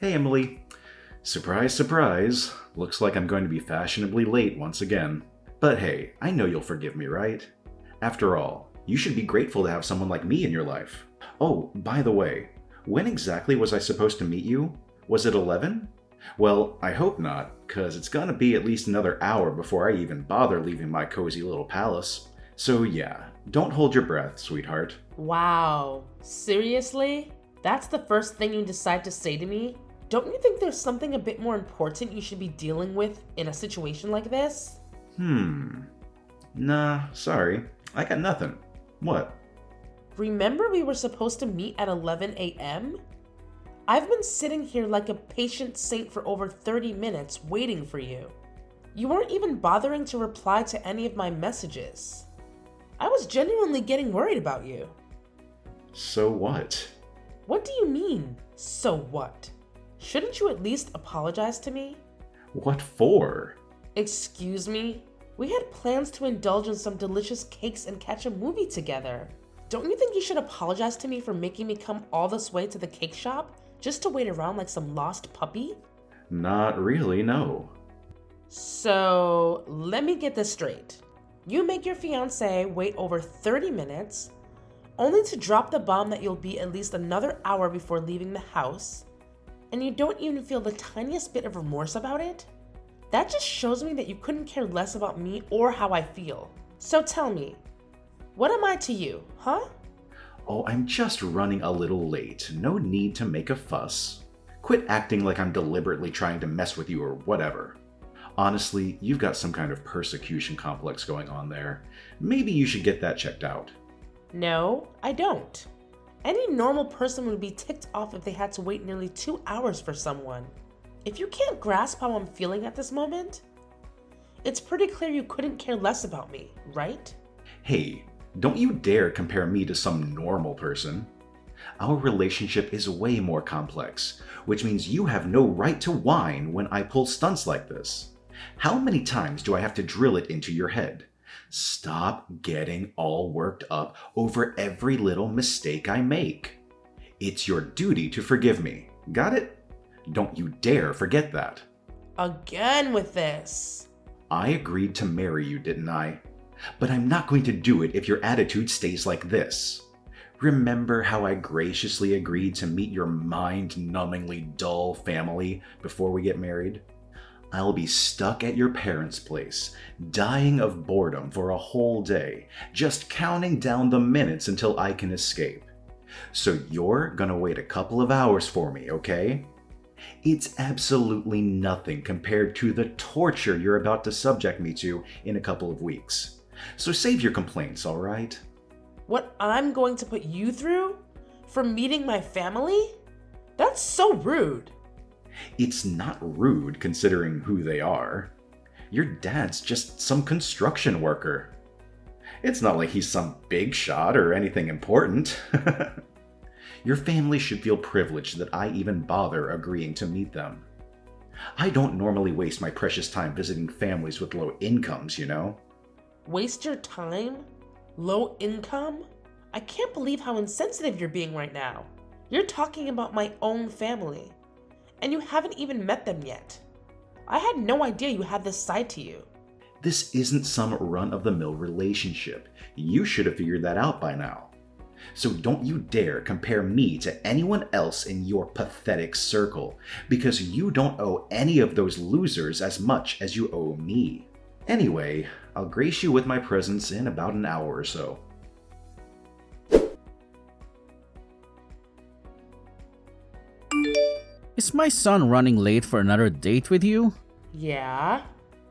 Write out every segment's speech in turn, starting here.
Hey Emily. Surprise, surprise. Looks like I'm going to be fashionably late once again. But hey, I know you'll forgive me, right? After all, you should be grateful to have someone like me in your life. Oh, by the way, when exactly was I supposed to meet you? Was it 11? Well, I hope not, cause it's gonna be at least another hour before I even bother leaving my cozy little palace. So yeah, don't hold your breath, sweetheart. Wow, seriously? That's the first thing you decide to say to me? Don't you think there's something a bit more important you should be dealing with in a situation like this? Nah, sorry. I got nothing. What? Remember we were supposed to meet at 11 a.m.? I've been sitting here like a patient saint for over 30 minutes waiting for you. You weren't even bothering to reply to any of my messages. I was genuinely getting worried about you. So what? What do you mean, so what? Shouldn't you at least apologize to me? What for? Excuse me? We had plans to indulge in some delicious cakes and catch a movie together. Don't you think you should apologize to me for making me come all this way to the cake shop just to wait around like some lost puppy? Not really, no. So, let me get this straight. You make your fiancé wait over 30 minutes, only to drop the bomb that you'll be at least another hour before leaving the house, and you don't even feel the tiniest bit of remorse about it? That just shows me that you couldn't care less about me or how I feel. So tell me, what am I to you, huh? Oh, I'm just running a little late. No need to make a fuss. Quit acting like I'm deliberately trying to mess with you or whatever. Honestly, you've got some kind of persecution complex going on there. Maybe you should get that checked out. No, I don't. Any normal person would be ticked off if they had to wait nearly 2 hours for someone. If you can't grasp how I'm feeling at this moment, it's pretty clear you couldn't care less about me, right? Hey, don't you dare compare me to some normal person. Our relationship is way more complex, which means you have no right to whine when I pull stunts like this. How many times do I have to drill it into your head? Stop getting all worked up over every little mistake I make. It's your duty to forgive me. Got it? Don't you dare forget that. Again with this. I agreed to marry you, didn't I? But I'm not going to do it if your attitude stays like this. Remember how I graciously agreed to meet your mind-numbingly dull family before we get married? I'll be stuck at your parents' place, dying of boredom for a whole day, just counting down the minutes until I can escape. So you're gonna wait a couple of hours for me, okay? It's absolutely nothing compared to the torture you're about to subject me to in a couple of weeks. So save your complaints, alright? What I'm going to put you through? For meeting my family? That's so rude. It's not rude considering who they are. Your dad's just some construction worker. It's not like he's some big shot or anything important. Your family should feel privileged that I even bother agreeing to meet them. I don't normally waste my precious time visiting families with low incomes, you know? Waste your time? Low income? I can't believe how insensitive you're being right now. You're talking about my own family, and you haven't even met them yet. I had no idea you had this side to you. This isn't some run-of-the-mill relationship. You should have figured that out by now. So don't you dare compare me to anyone else in your pathetic circle, because you don't owe any of those losers as much as you owe me. Anyway, I'll grace you with my presence in about an hour or so. Is my son running late for another date with you? Yeah?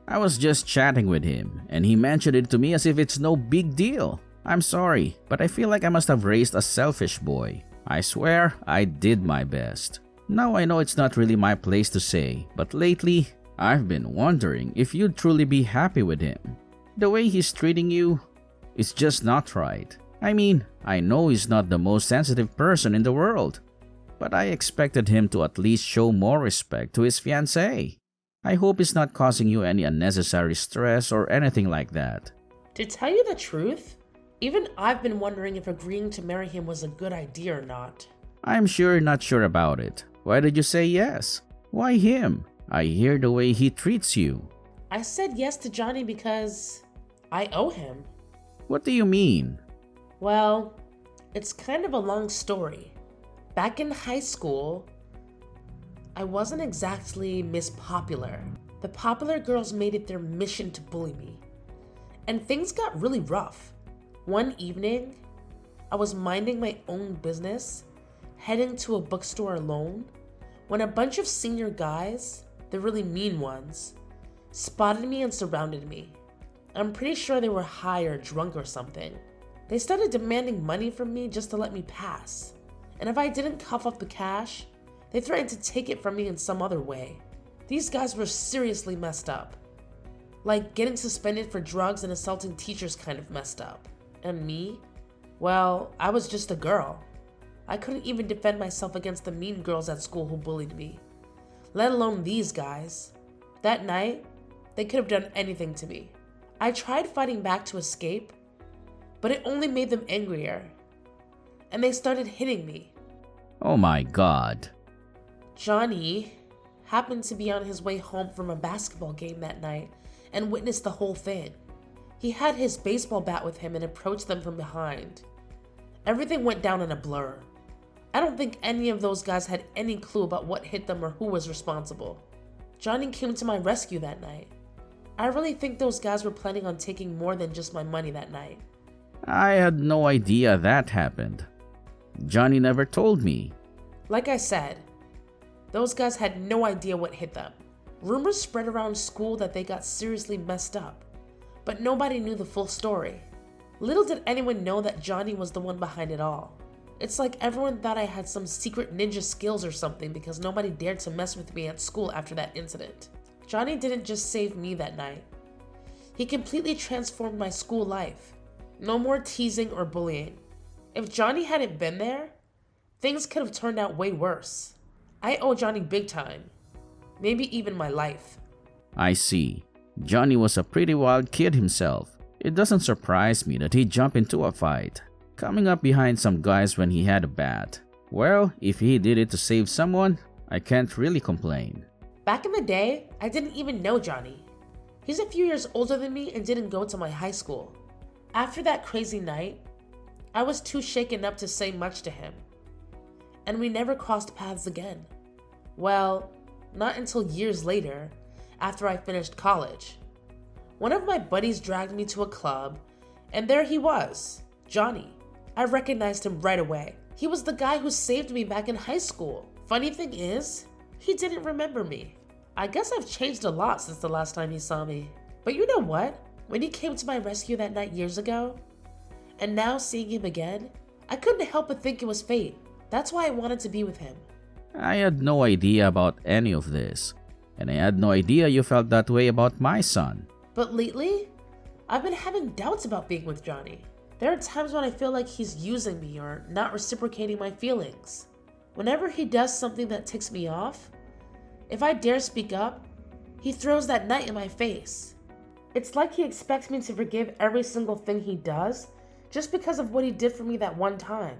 I was just chatting with him, and he mentioned it to me as if it's no big deal. I'm sorry, but I feel like I must have raised a selfish boy. I swear I did my best. Now I know it's not really my place to say, but lately, I've been wondering if you'd truly be happy with him. The way he's treating you is just not right. I mean, I know he's not the most sensitive person in the world, but I expected him to at least show more respect to his fiancée. I hope it's not causing you any unnecessary stress or anything like that. To tell you the truth, even I've been wondering if agreeing to marry him was a good idea or not. I'm sure you're not sure about it, Why did you say yes? Why him? I hear the way he treats you. I said yes to Johnny because I owe him. What do you mean? Well, it's kind of a long story. Back in high school, I wasn't exactly Miss Popular. The popular girls made it their mission to bully me. And things got really rough. One evening, I was minding my own business, heading to a bookstore alone, when a bunch of senior guys, the really mean ones, spotted me and surrounded me. I'm pretty sure they were high or drunk or something. They started demanding money from me just to let me pass. And if I didn't cough up the cash, they threatened to take it from me in some other way. These guys were seriously messed up. Like getting suspended for drugs and assaulting teachers kind of messed up. And me? Well, I was just a girl. I couldn't even defend myself against the mean girls at school who bullied me, let alone these guys. That night, they could have done anything to me. I tried fighting back to escape, but it only made them angrier. And they started hitting me. Oh my God. Johnny happened to be on his way home from a basketball game that night and witnessed the whole thing. He had his baseball bat with him and approached them from behind. Everything went down in a blur. I don't think any of those guys had any clue about what hit them or who was responsible. Johnny came to my rescue that night. I really think those guys were planning on taking more than just my money that night. I had no idea that happened. Johnny never told me. Like I said, those guys had no idea what hit them. Rumors spread around school that they got seriously messed up, but nobody knew the full story. Little did anyone know that Johnny was the one behind it all. It's like everyone thought I had some secret ninja skills or something because nobody dared to mess with me at school after that incident. Johnny didn't just save me that night. He completely transformed my school life. No more teasing or bullying. If Johnny hadn't been there, things could have turned out way worse. I owe Johnny big time. Maybe even my life. I see. Johnny was a pretty wild kid himself. It doesn't surprise me that he jumped into a fight, coming up behind some guys when he had a bat. Well, if he did it to save someone, I can't really complain. Back in the day, I didn't even know Johnny. He's a few years older than me and didn't go to my high school. After that crazy night, I was too shaken up to say much to him. And we never crossed paths again. Well, not until years later, after I finished college. One of my buddies dragged me to a club, and there he was, Johnny. I recognized him right away. He was the guy who saved me back in high school. Funny thing is, he didn't remember me. I guess I've changed a lot since the last time he saw me. But you know what? When he came to my rescue that night years ago, and now seeing him again, I couldn't help but think it was fate. That's why I wanted to be with him. I had no idea about any of this, and I had no idea you felt that way about my son. But lately, I've been having doubts about being with Johnny. There are times when I feel like he's using me or not reciprocating my feelings. Whenever he does something that ticks me off, if I dare speak up, he throws that knight in my face. It's like he expects me to forgive every single thing he does just because of what he did for me that one time.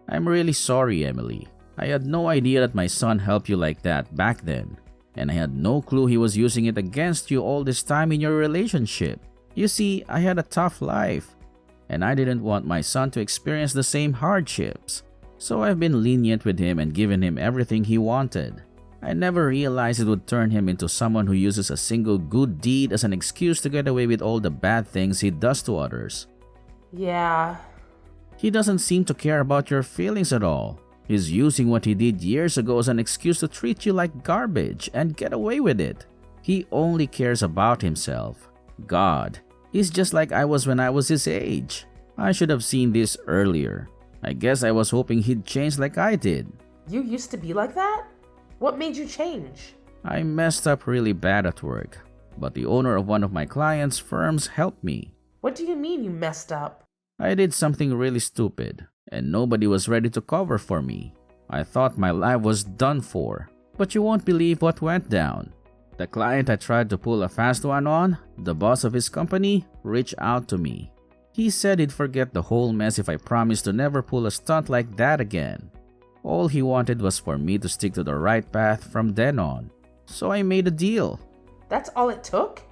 I'm really sorry, Emily. I had no idea that my son helped you like that back then, and I had no clue he was using it against you all this time in your relationship. You see, I had a tough life, and I didn't want my son to experience the same hardships. So I've been lenient with him and given him everything he wanted. I never realized it would turn him into someone who uses a single good deed as an excuse to get away with all the bad things he does to others. Yeah. He doesn't seem to care about your feelings at all. He's using what he did years ago as an excuse to treat you like garbage and get away with it. He only cares about himself. God, he's just like I was when I was his age. I should have seen this earlier. I guess I was hoping he'd change like I did. You used to be like that? What made you change? I messed up really bad at work, but the owner of one of my clients' firms helped me. What do you mean you messed up? I did something really stupid, and nobody was ready to cover for me. I thought my life was done for, but you won't believe what went down. The client I tried to pull a fast one on, the boss of his company, reached out to me. He said he'd forget the whole mess if I promised to never pull a stunt like that again. All he wanted was for me to stick to the right path from then on. So I made a deal. That's all it took?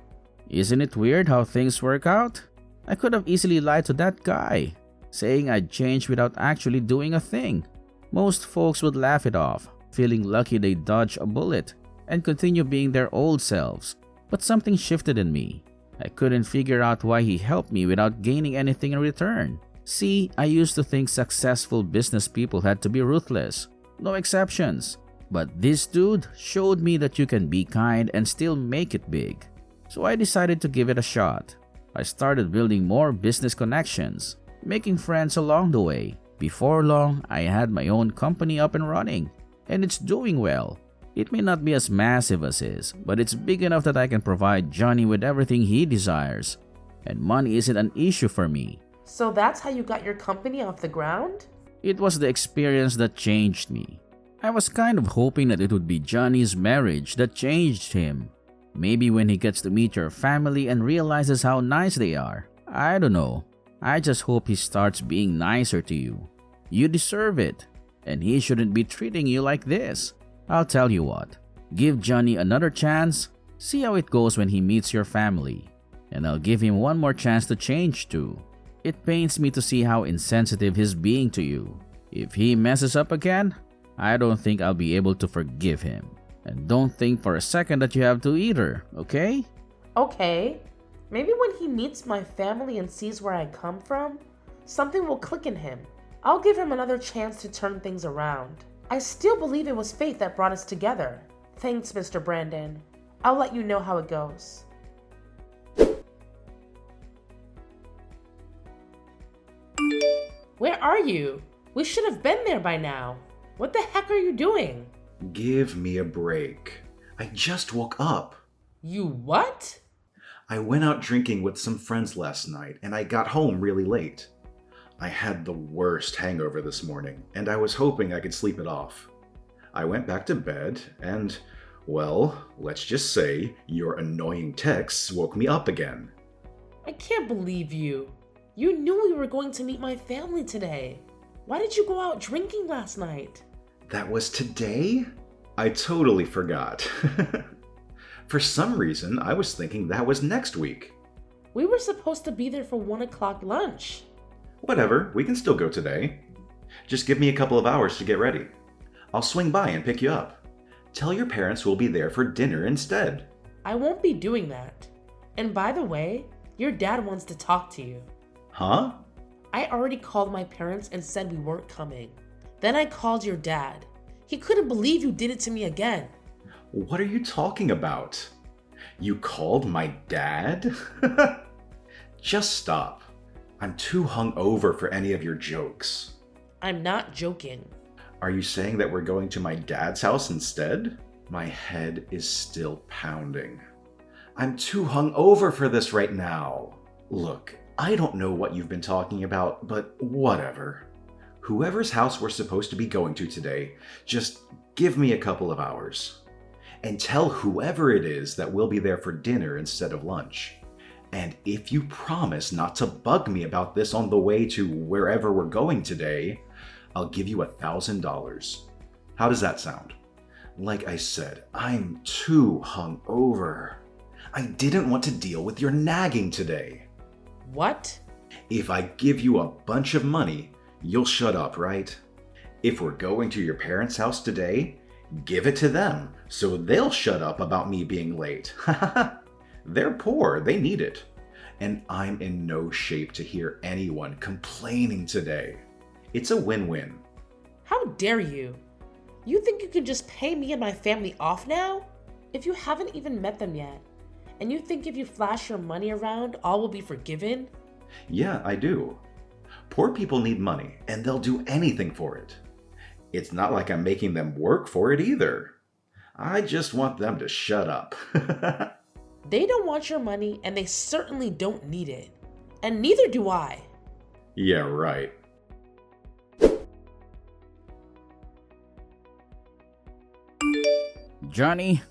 Isn't it weird how things work out? I could have easily lied to that guy, saying I'd changed without actually doing a thing. Most folks would laugh it off, feeling lucky they dodged a bullet and continue being their old selves. But something shifted in me. I couldn't figure out why he helped me without gaining anything in return. See, I used to think successful business people had to be ruthless. No exceptions. But this dude showed me that you can be kind and still make it big. So I decided to give it a shot. I started building more business connections, making friends along the way. Before long, I had my own company up and running, and it's doing well. It may not be as massive as his, but it's big enough that I can provide Johnny with everything he desires. And money isn't an issue for me. So that's how you got your company off the ground? It was the experience that changed me. I was kind of hoping that it would be Johnny's marriage that changed him. Maybe when he gets to meet your family and realizes how nice they are. I don't know. I just hope he starts being nicer to you. You deserve it. And he shouldn't be treating you like this. I'll tell you what. Give Johnny another chance. See how it goes when he meets your family. And I'll give him one more chance to change too. It pains me to see how insensitive he's being to you. If he messes up again, I don't think I'll be able to forgive him. And don't think for a second that you have to either, okay? Okay. Maybe when he meets my family and sees where I come from, something will click in him. I'll give him another chance to turn things around. I still believe it was fate that brought us together. Thanks, Mr. Brandon. I'll let you know how it goes. Where are you? We should have been there by now. What the heck are you doing? Give me a break. I just woke up. You what? I went out drinking with some friends last night and I got home really late. I had the worst hangover this morning and I was hoping I could sleep it off. I went back to bed and, well, let's just say your annoying texts woke me up again. I can't believe you. You knew we were going to meet my family today. Why did you go out drinking last night? That was today? I totally forgot. For some reason, I was thinking that was next week. We were supposed to be there for 1 o'clock lunch. Whatever, we can still go today. Just give me a couple of hours to get ready. I'll swing by and pick you up. Tell your parents we'll be there for dinner instead. I won't be doing that. And by the way, your dad wants to talk to you. Huh? I already called my parents and said we weren't coming. Then I called your dad. He couldn't believe you did it to me again. What are you talking about? You called my dad? Just stop. I'm too hungover for any of your jokes. I'm not joking. Are you saying that we're going to my dad's house instead? My head is still pounding. I'm too hungover for this right now. Look, I don't know what you've been talking about, but whatever. Whoever's house we're supposed to be going to today, just give me a couple of hours. And tell whoever it is that we'll be there for dinner instead of lunch. And if you promise not to bug me about this on the way to wherever we're going today, I'll give you $1,000. How does that sound? Like I said, I'm too hungover. I didn't want to deal with your nagging today. What? If I give you a bunch of money, you'll shut up, right? If we're going to your parents' house today, give it to them so they'll shut up about me being late. They're poor, they need it. And I'm in no shape to hear anyone complaining today. It's a win-win. How dare you? You think you can just pay me and my family off now? If you haven't even met them yet, and you think if you flash your money around, all will be forgiven? Yeah, I do. Poor people need money, and they'll do anything for it. It's not like I'm making them work for it either. I just want them to shut up. They don't want your money, and they certainly don't need it. And neither do I. Yeah, right. Johnny,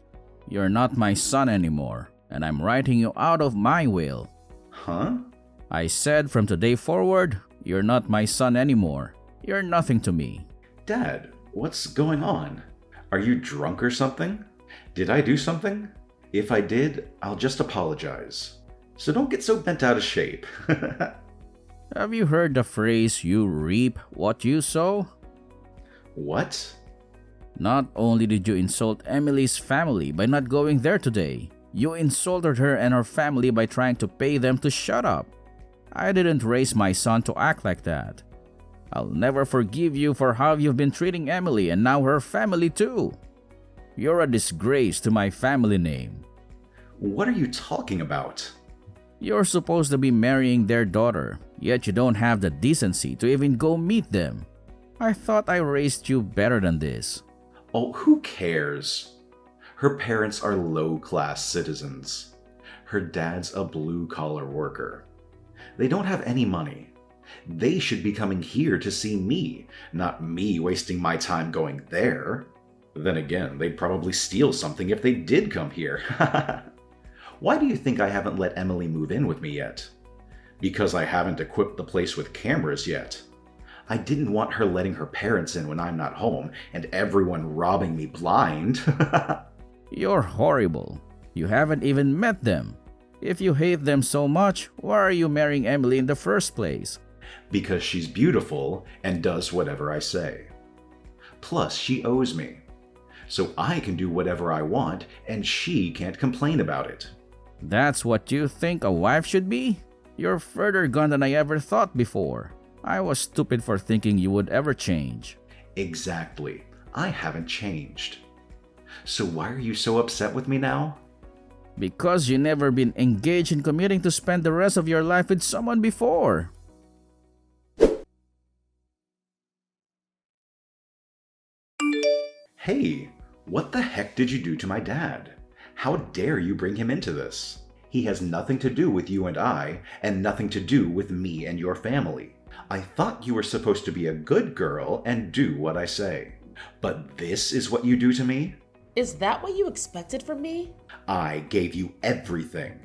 you're not my son anymore, and I'm writing you out of my will. Huh? I said from today forward, you're not my son anymore. You're nothing to me. Dad, What's going on? Are you drunk or something? Did I do something? If I did, I'll just apologize. So don't get so bent out of shape. Have you heard the phrase, you reap what you sow? What? Not only did you insult Emily's family by not going there today, you insulted her and her family by trying to pay them to shut up. I didn't raise my son to act like that. I'll never forgive you for how you've been treating Emily and now her family too. You're a disgrace to my family name. What are you talking about? You're supposed to be marrying their daughter, yet you don't have the decency to even go meet them. I thought I raised you better than this. Oh, who cares? Her parents are low-class citizens. Her dad's a blue-collar worker. They don't have any money. They should be coming here to see me, not me wasting my time going there. Then again, they'd probably steal something if they did come here. Why do you think I haven't let Emily move in with me yet? Because I haven't equipped the place with cameras yet. I didn't want her letting her parents in when I'm not home and everyone robbing me blind. You're horrible. You haven't even met them. If you hate them so much, why are you marrying Emily in the first place? Because she's beautiful and does whatever I say. Plus, she owes me. So I can do whatever I want and she can't complain about it. That's what you think a wife should be? You're further gone than I ever thought before. I was stupid for thinking you would ever change. Exactly. I haven't changed. So why are you so upset with me now? Because you never been engaged in committing to spend the rest of your life with someone before. Hey, what the heck did you do to my dad? How dare you bring him into this? He has nothing to do with you and I, and nothing to do with me and your family. I thought you were supposed to be a good girl and do what I say. But this is what you do to me? Is that what you expected from me? I gave you everything.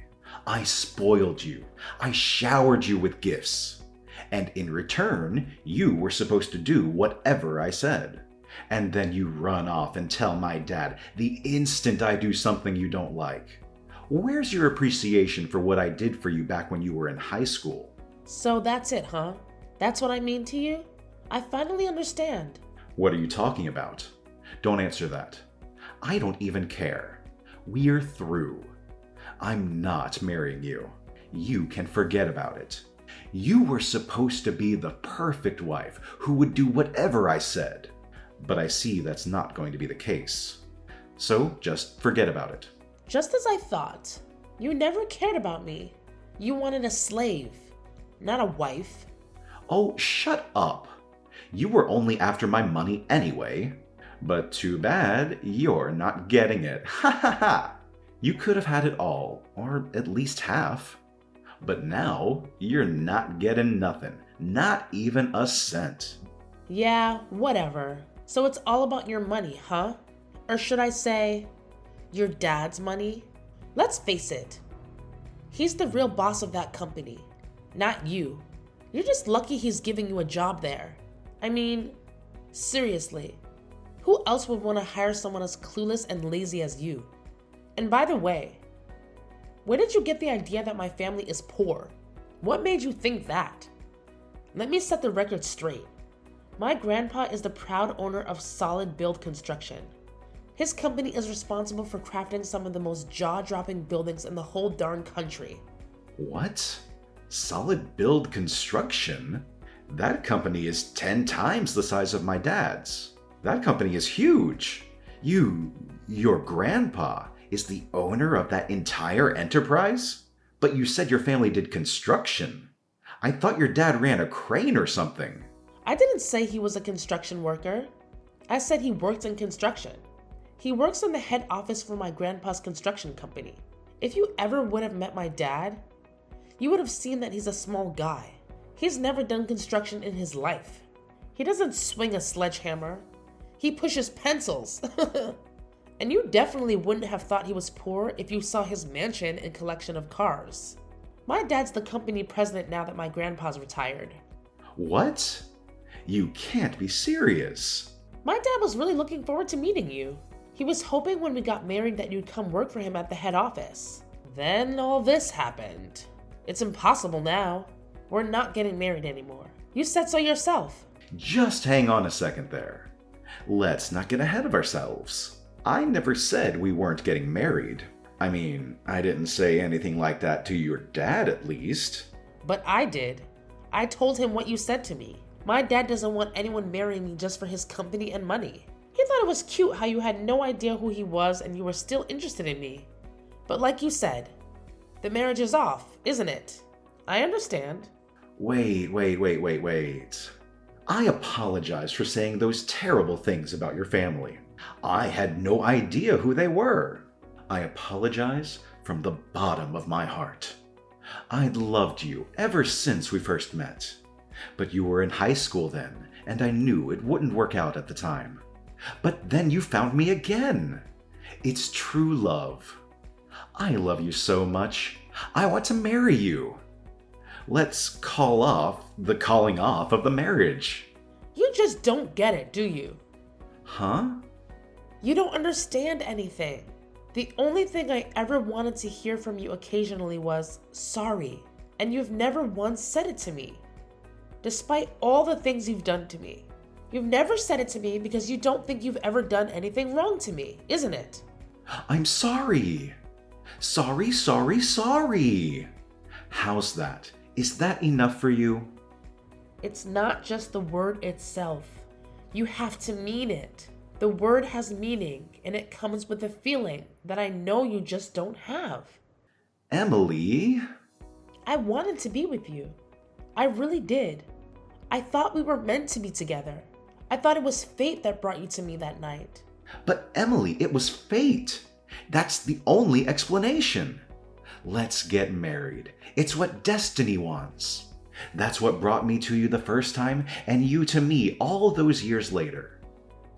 I spoiled you. I showered you with gifts. And in return, you were supposed to do whatever I said. And then you run off and tell my dad the instant I do something you don't like. Where's your appreciation for what I did for you back when you were in high school? So that's it, huh? That's what I mean to you? I finally understand. What are you talking about? Don't answer that. I don't even care. We're through. I'm not marrying you. You can forget about it. You were supposed to be the perfect wife who would do whatever I said. But I see that's not going to be the case. So just forget about it. Just as I thought. You never cared about me. You wanted a slave, not a wife. Oh, shut up. You were only after my money anyway. But too bad you're not getting it. Ha ha ha! You could have had it all, or at least half. But now you're not getting nothing, not even a cent. Yeah, whatever. So it's all about your money, huh? Or should I say, your dad's money? Let's face it. He's the real boss of that company, not you. You're just lucky he's giving you a job there. I mean, seriously. Who else would want to hire someone as clueless and lazy as you? And by the way, where did you get the idea that my family is poor? What made you think that? Let me set the record straight. My grandpa is the proud owner of Solid Build Construction. His company is responsible for crafting some of the most jaw-dropping buildings in the whole darn country. What? Solid Build Construction? That company is 10 times the size of my dad's. That company is huge. Your grandpa is the owner of that entire enterprise? But you said your family did construction. I thought your dad ran a crane or something. I didn't say he was a construction worker. I said he worked in construction. He works in the head office for my grandpa's construction company. If you ever would have met my dad, you would have seen that he's a small guy. He's never done construction in his life. He doesn't swing a sledgehammer. He pushes pencils. And you definitely wouldn't have thought he was poor if you saw his mansion and collection of cars. My dad's the company president now that my grandpa's retired. What? You can't be serious. My dad was really looking forward to meeting you. He was hoping when we got married that you'd come work for him at the head office. Then all this happened. It's impossible now. We're not getting married anymore. You said so yourself. Just hang on a second there. Let's not get ahead of ourselves. I never said we weren't getting married. I mean, I didn't say anything like that to your dad, at least. But I did. I told him what you said to me. My dad doesn't want anyone marrying me just for his company and money. He thought it was cute how you had no idea who he was and you were still interested in me. But like you said, the marriage is off, isn't it? I understand. Wait. I apologize for saying those terrible things about your family. I had no idea who they were. I apologize from the bottom of my heart. I'd loved you ever since we first met. But you were in high school then, and I knew it wouldn't work out at the time. But then you found me again. It's true love. I love you so much. I want to marry you. Let's call off the calling off of the marriage. You just don't get it, do you? Huh? You don't understand anything. The only thing I ever wanted to hear from you occasionally was sorry, and you've never once said it to me. Despite all the things you've done to me. You've never said it to me because you don't think you've ever done anything wrong to me, isn't it? I'm sorry. Sorry. How's that? Is that enough for you? It's not just the word itself. You have to mean it. The word has meaning, and it comes with a feeling that I know you just don't have. Emily? I wanted to be with you. I really did. I thought we were meant to be together. I thought it was fate that brought you to me that night. But Emily, it was fate. That's the only explanation. Let's get married. It's what destiny wants. That's what brought me to you the first time, and you to me all those years later.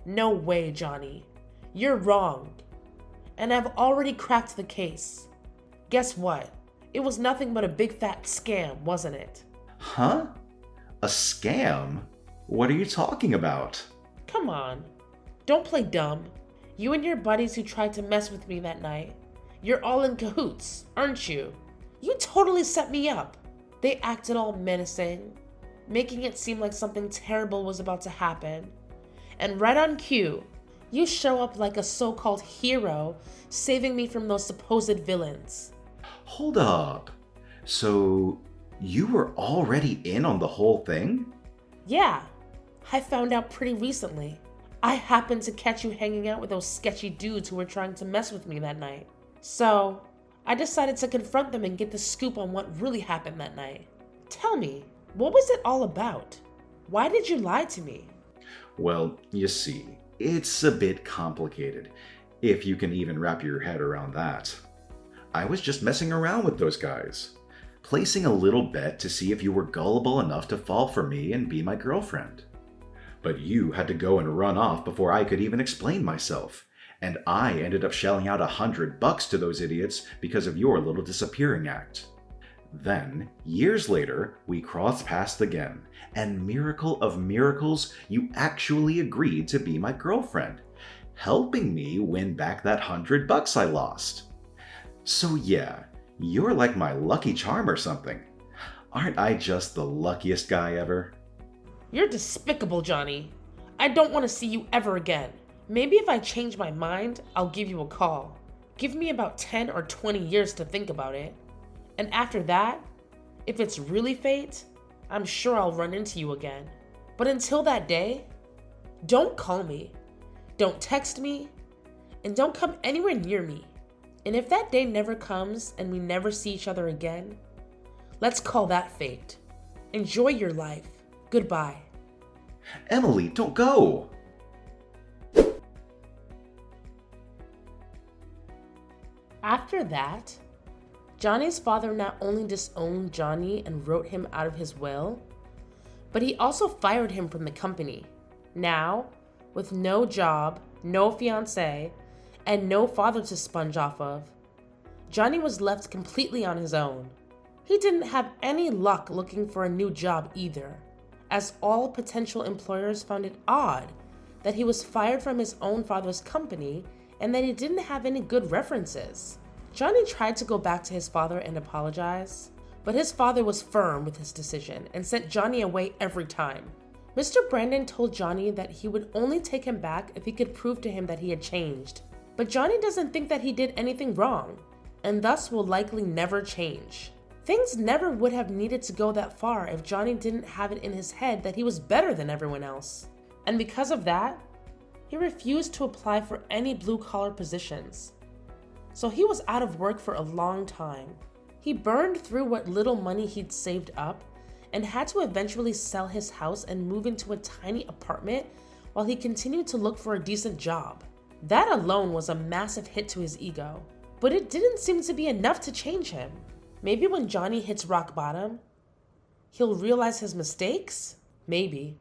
No way, Johnny. You're wrong. And I've already cracked the case. Guess what? It was nothing but a big fat scam, wasn't it? Huh? A scam? What are you talking about? Come on. Don't play dumb. You and your buddies who tried to mess with me that night, you're all in cahoots, aren't you? You totally set me up. They acted all menacing, making it seem like something terrible was about to happen. And right on cue, you show up like a so-called hero, saving me from those supposed villains. Hold up. So, you were already in on the whole thing? Yeah, I found out pretty recently. I happened to catch you hanging out with those sketchy dudes who were trying to mess with me that night. So, I decided to confront them and get the scoop on what really happened that night. Tell me, what was it all about? Why did you lie to me? Well, you see, it's a bit complicated, if you can even wrap your head around that. I was just messing around with those guys, placing a little bet to see if you were gullible enough to fall for me and be my girlfriend. But you had to go and run off before I could even explain myself, and I ended up shelling out $100 to those idiots because of your little disappearing act. Then, years later, we crossed paths again, and miracle of miracles, you actually agreed to be my girlfriend, helping me win back that $100 I lost. So yeah, you're like my lucky charm or something. Aren't I just the luckiest guy ever? You're despicable, Johnny. I don't want to see you ever again. Maybe if I change my mind, I'll give you a call. Give me about 10 or 20 years to think about it. And after that, if it's really fate, I'm sure I'll run into you again. But until that day, don't call me, don't text me, and don't come anywhere near me. And if that day never comes and we never see each other again, let's call that fate. Enjoy your life. Goodbye. Emily, don't go! After that, Johnny's father not only disowned Johnny and wrote him out of his will, but he also fired him from the company. Now, with no job, no fiancé, and no father to sponge off of, Johnny was left completely on his own. He didn't have any luck looking for a new job either, as all potential employers found it odd that he was fired from his own father's company and that he didn't have any good references. Johnny tried to go back to his father and apologize, but his father was firm with his decision and sent Johnny away every time. Mr. Brandon told Johnny that he would only take him back if he could prove to him that he had changed. But Johnny doesn't think that he did anything wrong, and thus will likely never change. Things never would have needed to go that far if Johnny didn't have it in his head that he was better than everyone else. And because of that, he refused to apply for any blue-collar positions. So he was out of work for a long time. He burned through what little money he'd saved up and had to eventually sell his house and move into a tiny apartment while he continued to look for a decent job. That alone was a massive hit to his ego, but it didn't seem to be enough to change him. Maybe when Johnny hits rock bottom, he'll realize his mistakes? Maybe.